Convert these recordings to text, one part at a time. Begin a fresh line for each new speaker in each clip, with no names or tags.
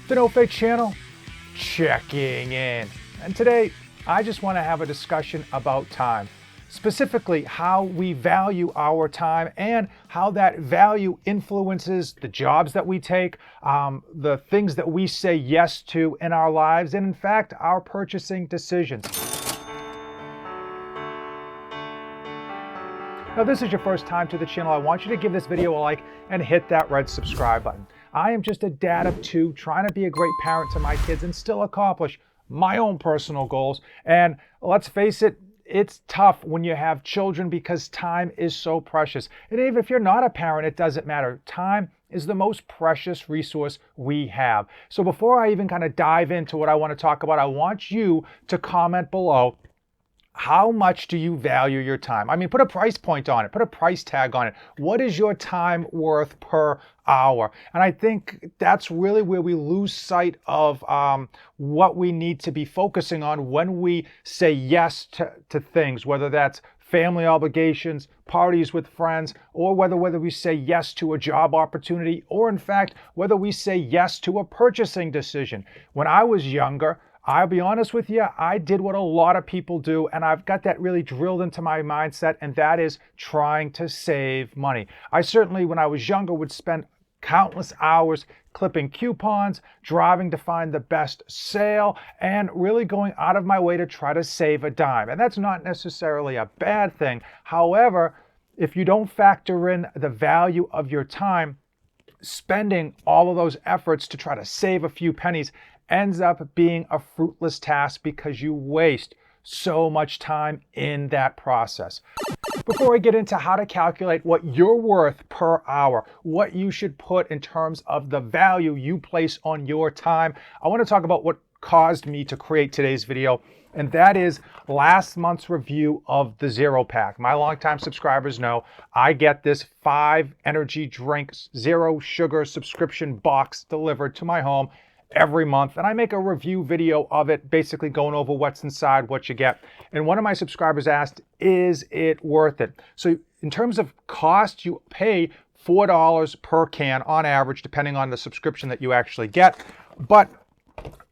The No Fake Channel, checking in. And today, I just want to have a discussion about time. Specifically, how we value our time and how that value influences the jobs that we take, the things that we say yes to in our lives, and in fact, our purchasing decisions. Now, if this is your first time to the channel, I want you to give this video a like and hit that red subscribe button. I am just a dad of two trying to be a great parent to my kids and still accomplish my own personal goals. And let's face it, it's tough when you have children because time is so precious. And even if you're not a parent, it doesn't matter. Time is the most precious resource we have. So before I even kind of dive into what I want to talk about, I want you to comment below. How much do you value your time? I mean, put a price point on it, put a price tag on it. What is your time worth per hour? And I think that's really where we lose sight of what we need to be focusing on when we say yes to things, whether that's family obligations, parties with friends, or whether we say yes to a job opportunity, or in fact, whether we say yes to a purchasing decision. When I was younger, I'll be honest with you, I did what a lot of people do, and I've got that really drilled into my mindset, and that is trying to save money. I certainly, when I was younger, would spend countless hours clipping coupons, driving to find the best sale, and really going out of my way to try to save a dime. And that's not necessarily a bad thing. However, if you don't factor in the value of your time, spending all of those efforts to try to save a few pennies ends up being a fruitless task because you waste so much time in that process. Before I get into how to calculate what you're worth per hour, what you should put in terms of the value you place on your time, I want to talk about what caused me to create today's video, and that is last month's review of the Zero Pack. My longtime subscribers know I get this 5 energy drinks, zero sugar subscription box delivered to my home every month, and I make a review video of it, basically going over what's inside, what you get. And one of my subscribers asked, is it worth it? So in terms of cost, you pay $4 per can on average, depending on the subscription that you actually get. But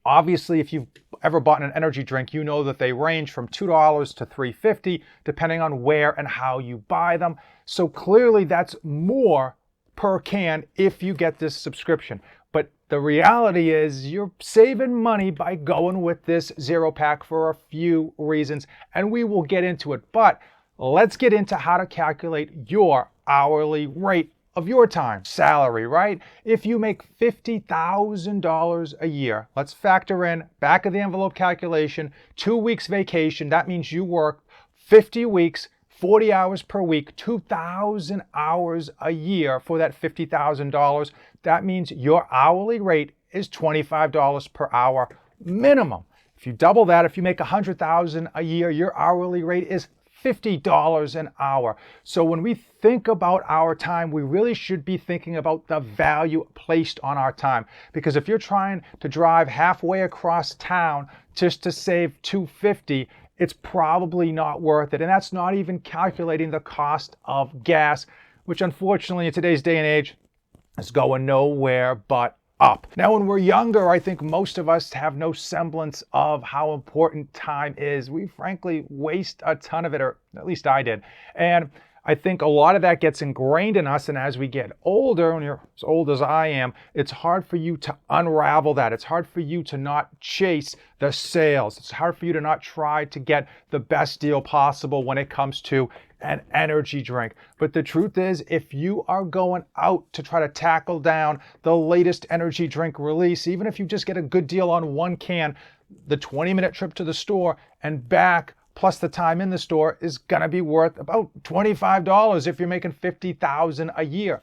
obviously, if you've ever bought an energy drink, you know that they range from $2 to $3.50, depending on where and how you buy them. So clearly that's more per can if you get this subscription. But the reality is you're saving money by going with this Zero Pack for a few reasons, and we will get into it. But let's get into how to calculate your hourly rate of your time. Salary, right? If you make $50,000 a year, let's factor in back of the envelope calculation, 2 weeks vacation. That means you work 50 weeks, 40 hours per week, 2,000 hours a year for that $50,000. That means your hourly rate is $25 per hour minimum. If you double that, if you make $100,000 a year, your hourly rate is $50 an hour. So when we think about our time, we really should be thinking about the value placed on our time. Because if you're trying to drive halfway across town just to save $2.50, it's probably not worth it. And that's not even calculating the cost of gas, which unfortunately in today's day and age is going nowhere but up. Now, when we're younger, I think most of us have no semblance of how important time is. We frankly waste a ton of it, or at least I did. And I think a lot of that gets ingrained in us, and as we get older, when you're as old as I am, it's hard for you to unravel that. It's hard for you to not chase the sales. It's hard for you to not try to get the best deal possible when it comes to an energy drink. But the truth is, if you are going out to try to tackle down the latest energy drink release, even if you just get a good deal on one can, the 20-minute trip to the store and back plus the time in the store is going to be worth about $25 if you're making $50,000 a year.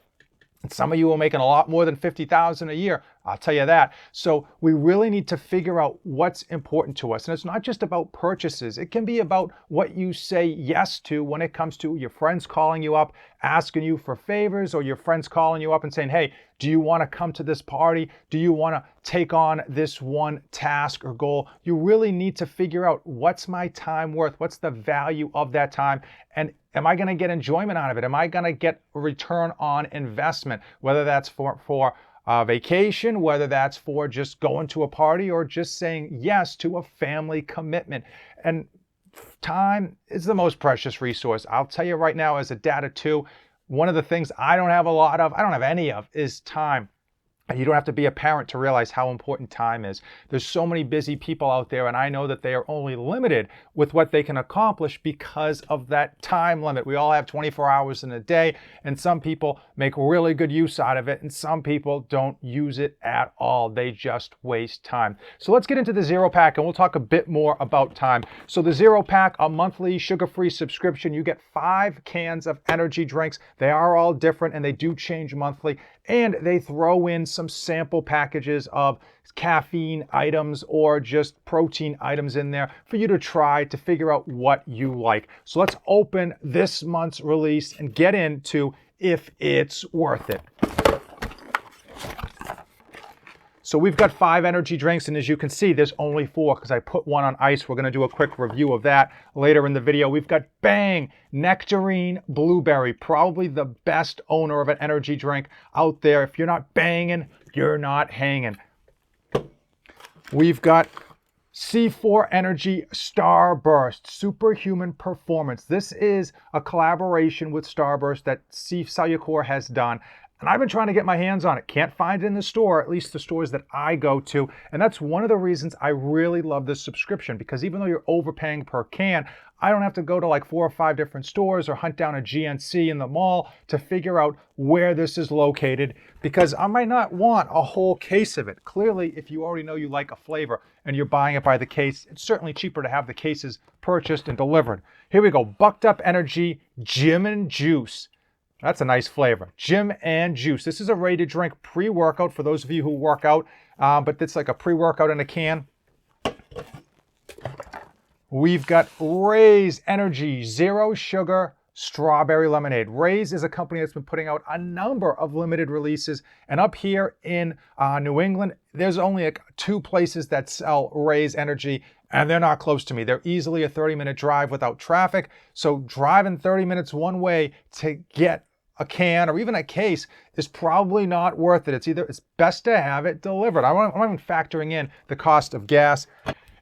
And some of you are making a lot more than $50,000 a year, I'll tell you that. So we really need to figure out what's important to us. And it's not just about purchases. It can be about what you say yes to when it comes to your friends calling you up, asking you for favors, or your friends calling you up and saying, hey, do you want to come to this party? Do you want to take on this one task or goal? You really need to figure out, what's my time worth? What's the value of that time? And am I going to get enjoyment out of it? Am I going to get a return on investment? Whether that's for vacation, whether that's for just going to a party or just saying yes to a family commitment. And time is the most precious resource. I'll tell you right now, as a dad of two, one of the things I don't have a lot of, I don't have any of, is time. And you don't have to be a parent to realize how important time is. There's so many busy people out there, and I know that they are only limited with what they can accomplish because of that time limit. We all have 24 hours in a day, and some people make really good use out of it, and some people don't use it at all. They just waste time. So let's get into the Zero Pack, and we'll talk a bit more about time. So the Zero Pack, a monthly sugar-free subscription. You get 5 cans of energy drinks. They are all different, and they do change monthly. And they throw in some sample packages of caffeine items or just protein items in there for you to try to figure out what you like. So let's open this month's release and get into if it's worth it. So we've got 5 energy drinks, and as you can see, there's only 4 because I put one on ice. We're going to do a quick review of that later in the video. We've got Bang Nectarine Blueberry, probably the best owner of an energy drink out there. If you're not banging, you're not hanging. We've got C4 Energy Starburst Superhuman Performance. This is a collaboration with Starburst that Cellucor has done. And I've been trying to get my hands on it. Can't find it in the store, at least the stores that I go to. And that's one of the reasons I really love this subscription, because even though you're overpaying per can, I don't have to go to like 4 or 5 different stores or hunt down a GNC in the mall to figure out where this is located, because I might not want a whole case of it. Clearly, if you already know you like a flavor and you're buying it by the case, it's certainly cheaper to have the cases purchased and delivered. Here we go. Bucked Up Energy Gym and Juice. That's a nice flavor. Gym and Juice. This is a ready-to-drink pre-workout for those of you who work out, but it's like a pre-workout in a can. We've got Ray's Energy Zero Sugar Strawberry Lemonade. Ray's is a company that's been putting out a number of limited releases, and up here in New England, there's only like 2 places that sell Ray's Energy, and they're not close to me. They're easily a 30-minute drive without traffic, so driving 30 minutes one way to get a can or even a case is probably not worth it. It's best to have it delivered. I'm not even factoring in the cost of gas.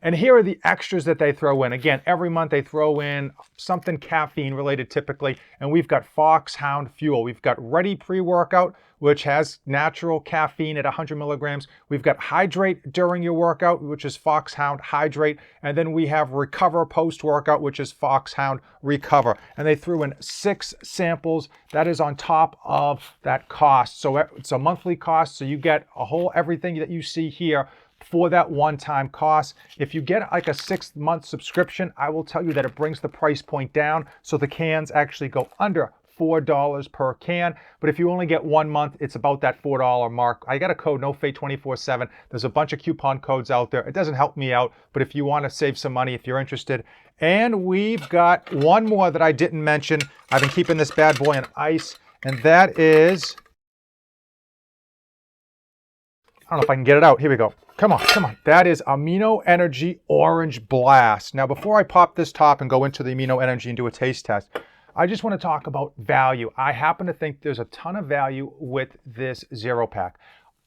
And here are the extras that they throw in. Again, every month they throw in something caffeine related typically. And we've got Foxhound Fuel. We've got Ready Pre-Workout, which has natural caffeine at 100 milligrams. We've got Hydrate During Your Workout, which is Foxhound Hydrate. And then we have Recover Post-Workout, which is Foxhound Recover. And they threw in 6 samples. That is on top of that cost. So it's a monthly cost. So you get everything that you see here for that one-time cost. If you get like a 6-month subscription, I will tell you that it brings the price point down, so the cans actually go under $4 per can. But if you only get 1 month, it's about that $4 mark. I got a code NOFADE247. There's a bunch of coupon codes out there. It doesn't help me out, but if you want to save some money, if you're interested. And we've got one more that I didn't mention. I've been keeping this bad boy on ice, and that is, I don't know if I can get it out. Here we go. Come on, come on. That is Amino Energy Orange Blast. Now, before I pop this top and go into the Amino Energy and do a taste test, I just want to talk about value. I happen to think there's a ton of value with this Zero Pack.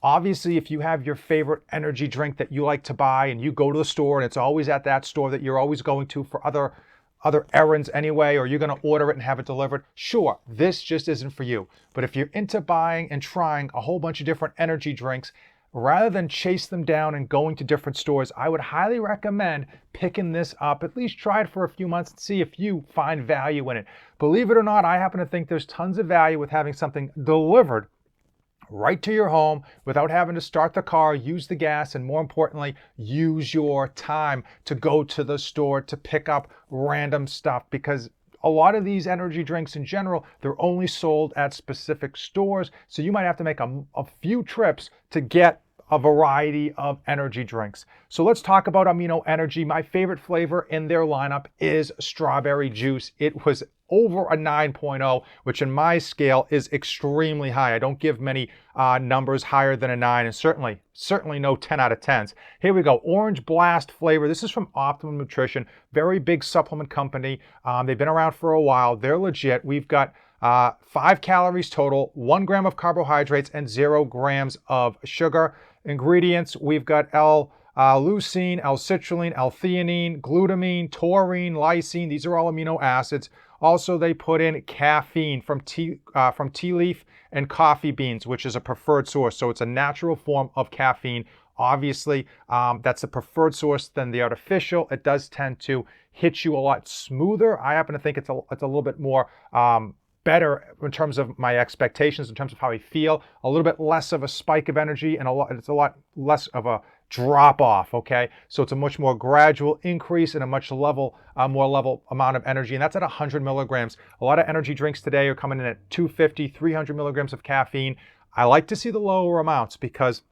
Obviously, if you have your favorite energy drink that you like to buy and you go to the store and it's always at that store that you're always going to for other errands anyway, or you're going to order it and have it delivered, sure, this just isn't for you. But if you're into buying and trying a whole bunch of different energy drinks, rather than chase them down and going to different stores, I would highly recommend picking this up. At least try it for a few months and see if you find value in it. Believe it or not, I happen to think there's tons of value with having something delivered right to your home without having to start the car, use the gas, and more importantly, use your time to go to the store to pick up random stuff, because a lot of these energy drinks in general, they're only sold at specific stores. So you might have to make a few trips to get a variety of energy drinks. So let's talk about Amino Energy. My favorite flavor in their lineup is strawberry juice. It was over a 9.0, which in my scale is extremely high. I don't give many numbers higher than a 9, and certainly no 10 out of 10s. Here we go, Orange Blast flavor. This is from Optimum Nutrition, very big supplement company. They've been around for a while. They're legit. We've got 5 calories total, 1 gram of carbohydrates, and 0 grams of sugar. Ingredients, we've got L-leucine, L-citrulline, L-theanine, glutamine, taurine, lysine. These are all amino acids. Also, they put in caffeine from tea leaf and coffee beans, which is a preferred source. So it's a natural form of caffeine. Obviously, that's a preferred source than the artificial. It does tend to hit you a lot smoother. I happen to think it's a little bit more better in terms of my expectations, in terms of how I feel. A little bit less of a spike of energy, and it's a lot less of a drop off, okay? So it's a much more gradual increase and a much more level amount of energy, and that's at 100 milligrams. A lot of energy drinks today are coming in at 250, 300 milligrams of caffeine. I like to see the lower amounts because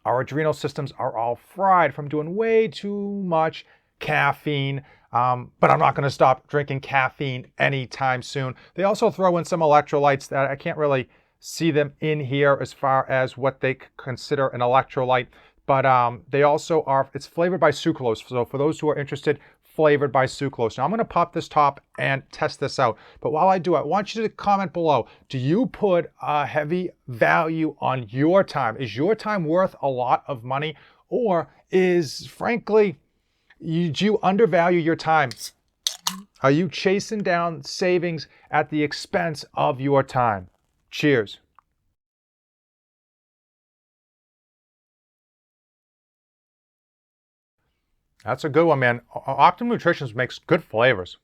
our adrenal systems are all fried from doing way too much caffeine. But I'm not going to stop drinking caffeine anytime soon. They also throw in some electrolytes that I can't really see them in here as far as what they consider an electrolyte. But they also are, it's flavored by sucralose. So for those who are interested, flavored by sucralose. Now I'm going to pop this top and test this out. But while I do, I want you to comment below. Do you put a heavy value on your time? Is your time worth a lot of money? Or is, frankly, do you undervalue your time? Are you chasing down savings at the expense of your time? Cheers. That's a good one, man. Optimum Nutrition makes good flavors.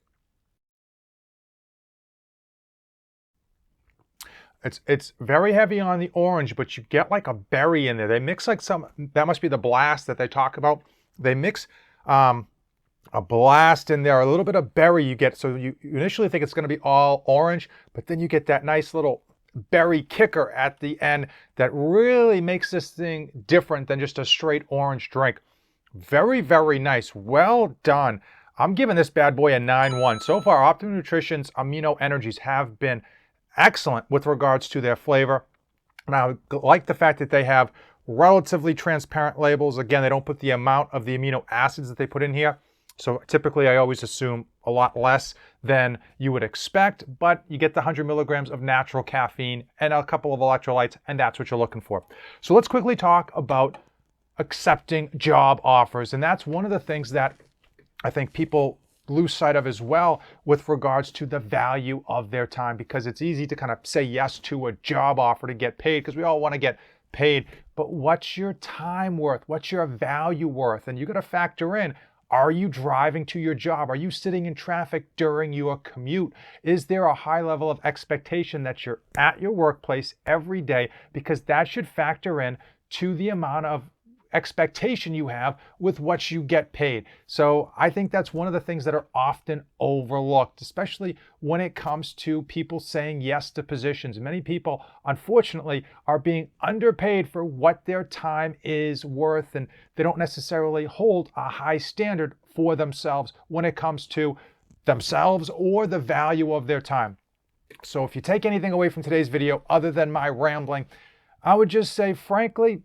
It's very heavy on the orange, but you get like a berry in there. They mix like that must be the blast that they talk about. They mix a blast in there, a little bit of berry you get. So you initially think it's going to be all orange, but then you get that nice little berry kicker at the end that really makes this thing different than just a straight orange drink. Very, very nice. Well done. I'm giving this bad boy a 9-1. So far, Optimum Nutrition's Amino Energies have been excellent with regards to their flavor. And I like the fact that they have relatively transparent labels. Again, they don't put the amount of the amino acids that they put in here. So typically, I always assume a lot less than you would expect, but you get the 100 milligrams of natural caffeine and a couple of electrolytes, and that's what you're looking for. So let's quickly talk about accepting job offers. And that's one of the things that I think people lose sight of as well with regards to the value of their time, because it's easy to kind of say yes to a job offer to get paid because we all want to get paid. But what's your time worth? What's your value worth? And you got to factor in, are you driving to your job? Are you sitting in traffic during your commute? Is there a high level of expectation that you're at your workplace every day? Because that should factor in to the amount of expectation you have with what you get paid. So I think that's one of the things that are often overlooked, especially when it comes to people saying yes to positions. Many people, unfortunately, are being underpaid for what their time is worth, and they don't necessarily hold a high standard for themselves when it comes to themselves or the value of their time. So if you take anything away from today's video other than my rambling, I would just say, frankly,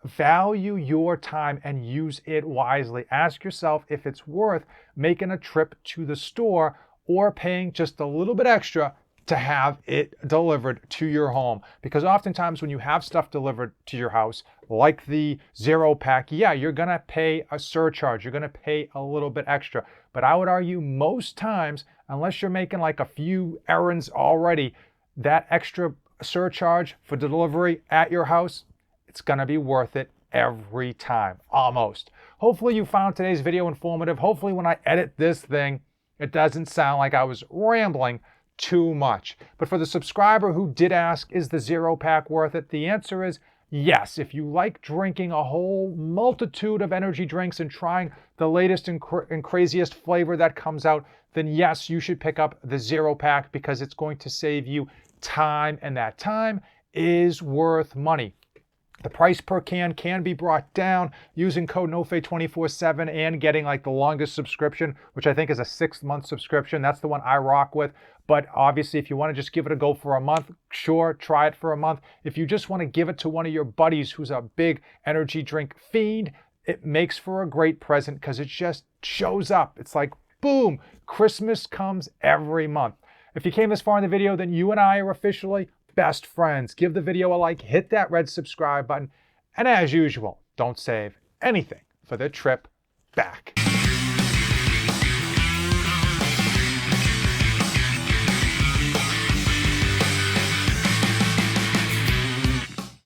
value your time and use it wisely. Ask yourself if it's worth making a trip to the store or paying just a little bit extra to have it delivered to your home. Because oftentimes when you have stuff delivered to your house, like the 0-pack, yeah, you're going to pay a surcharge. You're going to pay a little bit extra. But I would argue most times, unless you're making like a few errands already, that extra surcharge for delivery at your house, it's going to be worth it every time, almost. Hopefully you found today's video informative. Hopefully when I edit this thing, it doesn't sound like I was rambling too much. But for the subscriber who did ask, is the 0-pack worth it? The answer is yes. If you like drinking a whole multitude of energy drinks and trying the latest and craziest flavor that comes out, then yes, you should pick up the 0-pack because it's going to save you time, and that time is worth money. The price per can be brought down using code NOFE247 and getting like the longest subscription, which I think is a 6-month subscription. That's the one I rock with. But obviously, if you want to just give it a go for a month, sure, try it for a month. If you just want to give it to one of your buddies who's a big energy drink fiend, it makes for a great present because it just shows up. It's like, boom, Christmas comes every month. If you came this far in the video, then you and I are officially best friends. Give the video a like, hit that red subscribe button, and as usual, don't save anything for the trip back.